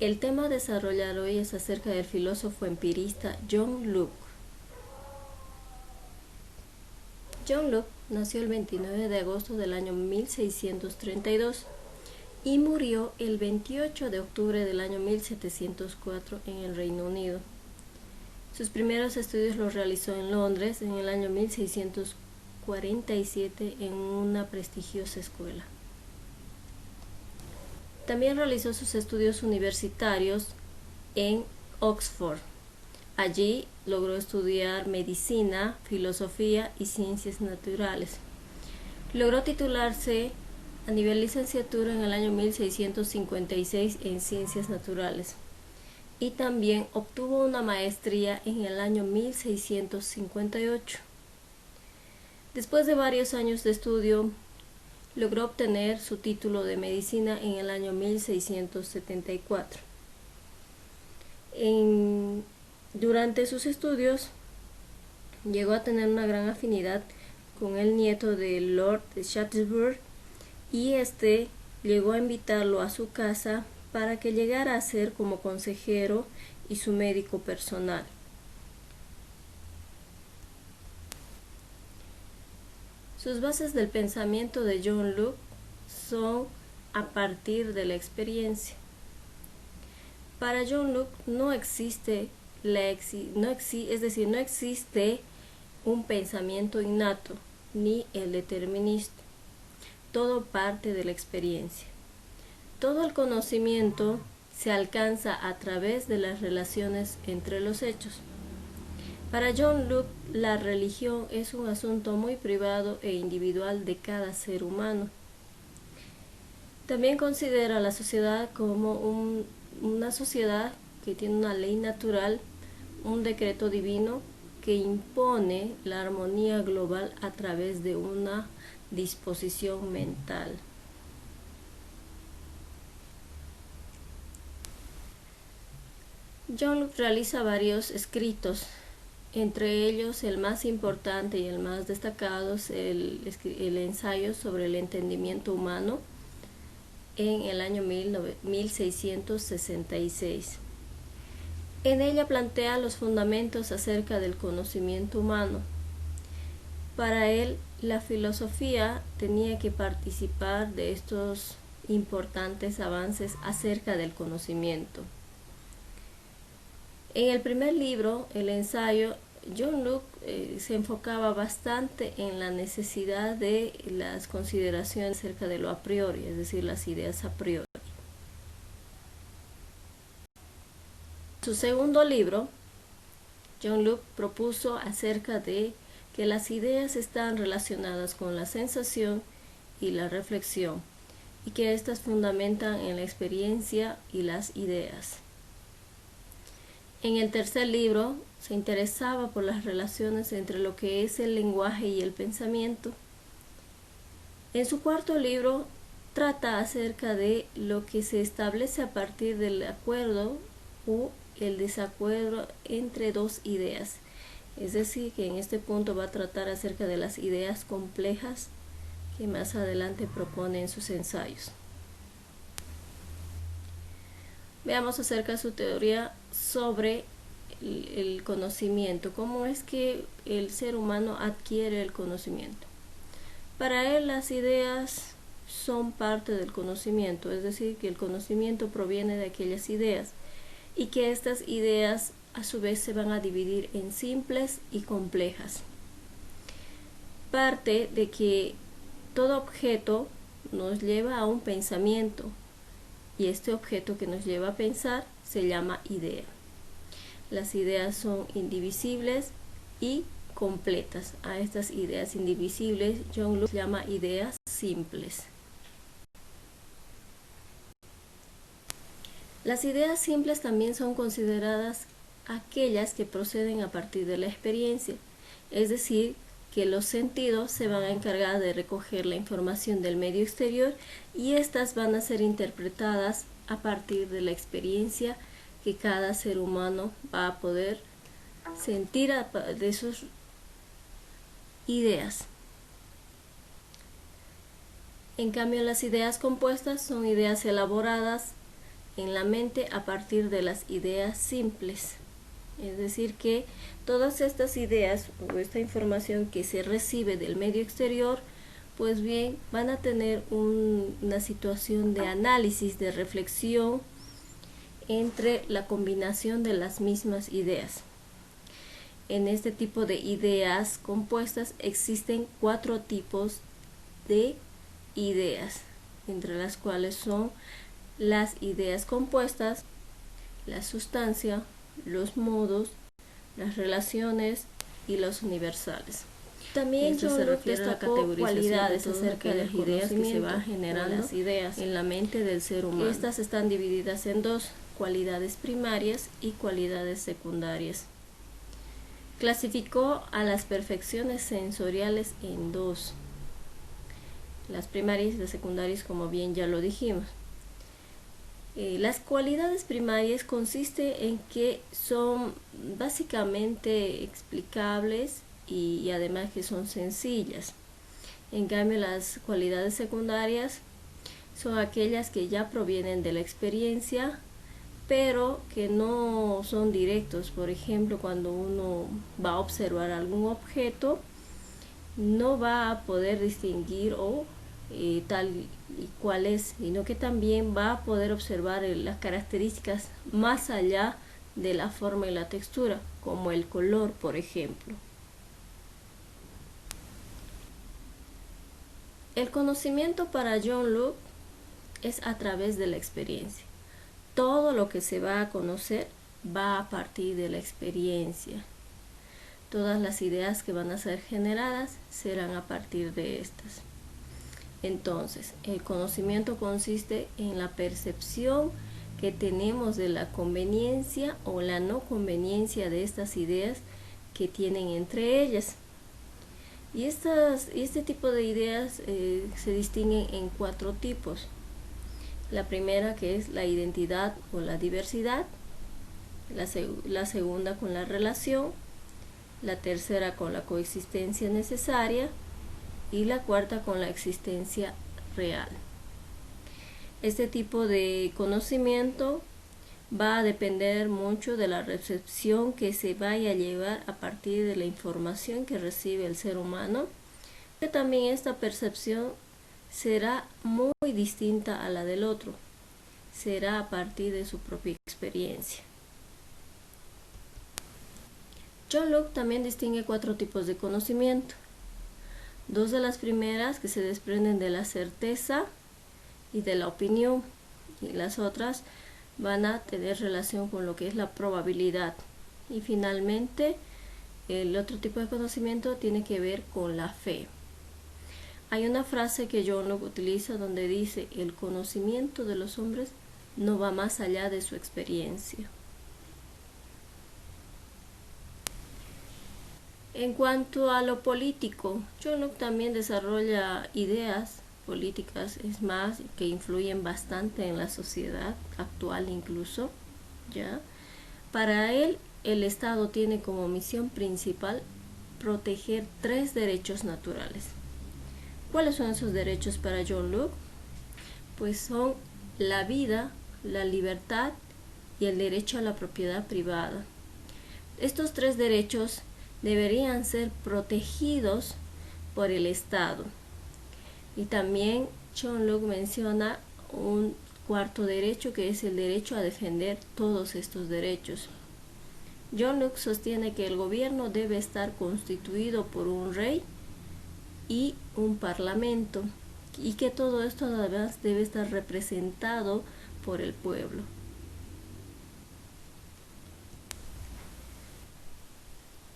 El tema a desarrollar hoy es acerca del filósofo empirista John Locke. John Locke nació el 29 de agosto del año 1632 y murió el 28 de octubre del año 1704 en el Reino Unido. Sus primeros estudios los realizó en Londres en el año 1647 en una prestigiosa escuela. También realizó sus estudios universitarios en Oxford. Allí logró estudiar medicina, filosofía y ciencias naturales. Logró titularse a nivel licenciatura en el año 1656 en ciencias naturales y también obtuvo una maestría en el año 1658. Después de varios años de estudio, logró obtener su título de medicina en el año 1674. Durante sus estudios llegó a tener una gran afinidad con el nieto de Lord Shaftesbury y llegó a invitarlo a su casa para que llegara a ser como consejero y su médico personal. Sus bases del pensamiento de John Locke son a partir de la experiencia. Para John Locke no existe un pensamiento innato ni el determinismo. Todo parte de la experiencia. Todo el conocimiento se alcanza a través de las relaciones entre los hechos. Para John Locke, la religión es un asunto muy privado e individual de cada ser humano. También considera a la sociedad como una sociedad que tiene una ley natural, un decreto divino que impone la armonía global a través de una disposición mental. John Locke realiza varios escritos, entre ellos el más importante y el más destacado es el ensayo sobre el entendimiento humano en el año 1666. En ella plantea los fundamentos acerca del conocimiento humano. Para él, la filosofía tenía que participar de estos importantes avances acerca del conocimiento. En el primer libro, el ensayo, John Locke se enfocaba bastante en la necesidad de las consideraciones acerca de lo a priori, es decir, las ideas a priori. En su segundo libro, John Locke propuso acerca de que las ideas están relacionadas con la sensación y la reflexión, y que éstas fundamentan en la experiencia y las ideas. En el tercer libro se interesaba por las relaciones entre lo que es el lenguaje y el pensamiento. En su cuarto libro trata acerca de lo que se establece a partir del acuerdo o el desacuerdo entre dos ideas. Es decir, que en este punto va a tratar acerca de las ideas complejas que más adelante propone en sus ensayos. Veamos acerca de su teoría sobre el conocimiento, cómo es que el ser humano adquiere el conocimiento. Para él las ideas son parte del conocimiento, es decir, que el conocimiento proviene de aquellas ideas y que estas ideas a su vez se van a dividir en simples y complejas. Parte de que todo objeto nos lleva a un pensamiento, y este objeto que nos lleva a pensar se llama idea. Las ideas son indivisibles y completas. A estas ideas indivisibles John Locke llama ideas simples. Las ideas simples también son consideradas aquellas que proceden a partir de la experiencia, es decir, que los sentidos se van a encargar de recoger la información del medio exterior y estas van a ser interpretadas a partir de la experiencia que cada ser humano va a poder sentir de sus ideas. En cambio, las ideas compuestas son ideas elaboradas en la mente a partir de las ideas simples. Es decir, que todas estas ideas o esta información que se recibe del medio exterior, pues bien, van a tener una situación de análisis, de reflexión entre la combinación de las mismas ideas. En este tipo de ideas compuestas existen 4 tipos de ideas, entre las cuales son las ideas compuestas, la sustancia, los modos, las relaciones y los universales. También John Locke destacó cualidades acerca de las ideas que se van generando las ideas en la mente del ser humano. Estas están divididas en 2, cualidades primarias y cualidades secundarias. Clasificó a las perfecciones sensoriales en 2, las primarias y las secundarias, como bien ya lo dijimos. Las cualidades primarias consiste en que son básicamente explicables y además que son sencillas. En cambio, las cualidades secundarias son aquellas que ya provienen de la experiencia, pero que no son directos. Por ejemplo, cuando uno va a observar algún objeto, no va a poder distinguir tal y cual es, sino que también va a poder observar las características más allá de la forma y la textura, como el color, por ejemplo. El conocimiento para John Locke es a través de la experiencia. Todo lo que se va a conocer va a partir de la experiencia. Todas las ideas que van a ser generadas serán a partir de estas. Entonces, el conocimiento consiste en la percepción que tenemos de la conveniencia o la no conveniencia de estas ideas que tienen entre ellas. Y este tipo de ideas se distinguen en 4 tipos. La primera, que es la identidad o la diversidad, la segunda con la relación, la tercera con la coexistencia necesaria y la cuarta con la existencia real. Este tipo de conocimiento va a depender mucho de la recepción que se vaya a llevar a partir de la información que recibe el ser humano, que también esta percepción será muy distinta a la del otro, será a partir de su propia experiencia. John Locke también distingue 4 tipos de conocimiento. 2 de las primeras que se desprenden de la certeza y de la opinión, y las otras van a tener relación con lo que es la probabilidad. Y finalmente, el otro tipo de conocimiento tiene que ver con la fe. Hay una frase que John Locke utiliza donde dice: el conocimiento de los hombres no va más allá de su experiencia. En cuanto a lo político, John Locke también desarrolla ideas políticas, es más, que influyen bastante en la sociedad actual incluso, ¿ya? Para él, el Estado tiene como misión principal proteger 3 derechos naturales. ¿Cuáles son esos derechos para John Locke? Pues son la vida, la libertad y el derecho a la propiedad privada. Estos 3 derechos deberían ser protegidos por el Estado. Y también John Locke menciona un 4º derecho, que es el derecho a defender todos estos derechos. John Locke sostiene que el gobierno debe estar constituido por un rey y un parlamento, y que todo esto además debe estar representado por el pueblo.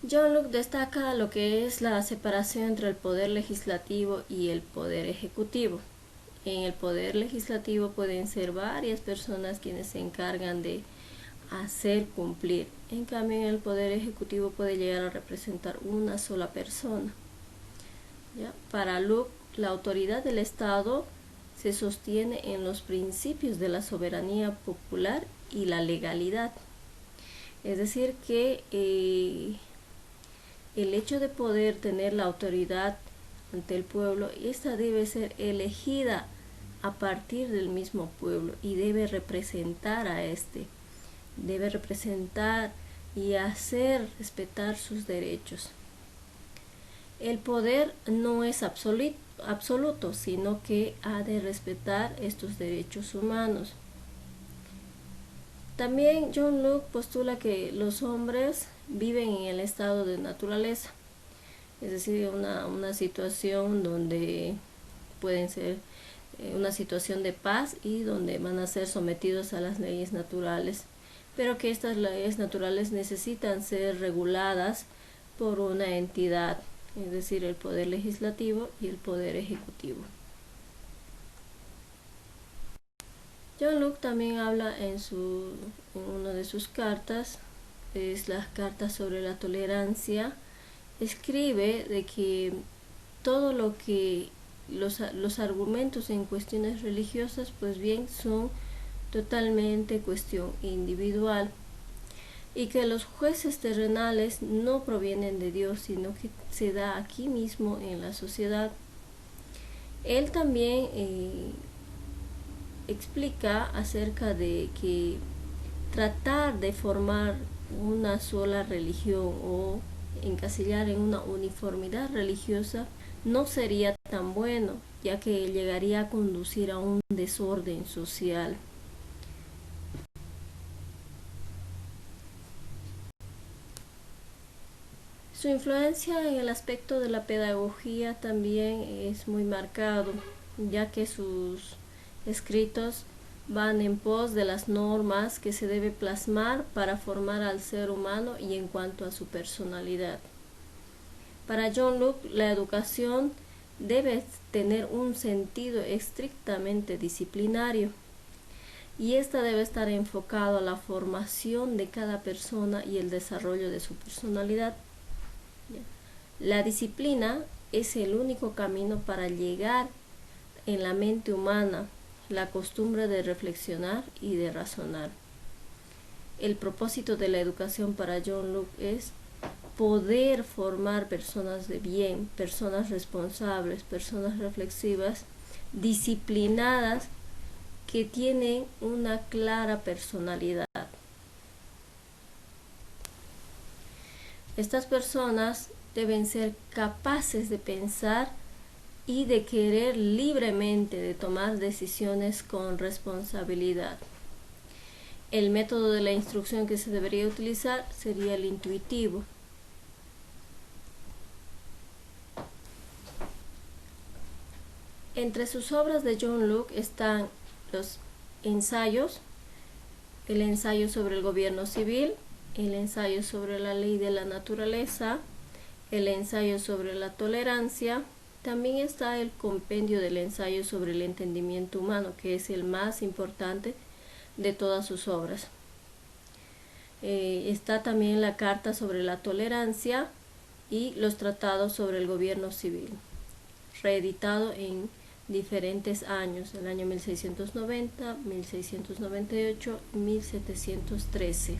John Locke destaca lo que es la separación entre el poder legislativo y el poder ejecutivo. En el poder legislativo pueden ser varias personas quienes se encargan de hacer cumplir. En cambio, en el poder ejecutivo puede llegar a representar una sola persona. ¿Ya? Para Locke, la autoridad del Estado se sostiene en los principios de la soberanía popular y la legalidad. Es decir, que el hecho de poder tener la autoridad ante el pueblo, esta debe ser elegida a partir del mismo pueblo y debe representar a este, debe representar y hacer respetar sus derechos. El poder no es absoluto, sino que ha de respetar estos derechos humanos. También John Locke postula que los hombres viven en el estado de naturaleza, es decir, una situación donde pueden ser una situación de paz y donde van a ser sometidos a las leyes naturales, pero que estas leyes naturales necesitan ser reguladas por una entidad, es decir, el poder legislativo y el poder ejecutivo. John Locke también habla en una de sus cartas, es las cartas sobre la tolerancia, escribe de que todo lo que los argumentos en cuestiones religiosas, pues bien, son totalmente cuestión individual, y que los jueces terrenales no provienen de Dios, sino que se da aquí mismo en la sociedad. Él también explica acerca de que tratar de formar una sola religión o encasillar en una uniformidad religiosa no sería tan bueno, ya que llegaría a conducir a un desorden social. Su influencia en el aspecto de la pedagogía también es muy marcado, ya que sus escritos van en pos de las normas que se debe plasmar para formar al ser humano y en cuanto a su personalidad. Para John Locke, la educación debe tener un sentido estrictamente disciplinario y esta debe estar enfocado a la formación de cada persona y el desarrollo de su personalidad. La disciplina es el único camino para llegar en la mente humana la costumbre de reflexionar y de razonar. El propósito de la educación para John Locke es poder formar personas de bien, personas responsables, personas reflexivas, disciplinadas, que tienen una clara personalidad. Estas personas deben ser capaces de pensar y de querer libremente, de tomar decisiones con responsabilidad. El método de la instrucción que se debería utilizar sería el intuitivo. Entre sus obras de John Locke están los ensayos, el ensayo sobre el gobierno civil, el ensayo sobre la ley de la naturaleza, el ensayo sobre la tolerancia. También está el compendio del ensayo sobre el entendimiento humano, que es el más importante de todas sus obras. Está también la carta sobre la tolerancia y los tratados sobre el gobierno civil, reeditado en diferentes años, el año 1690, 1698 y 1713.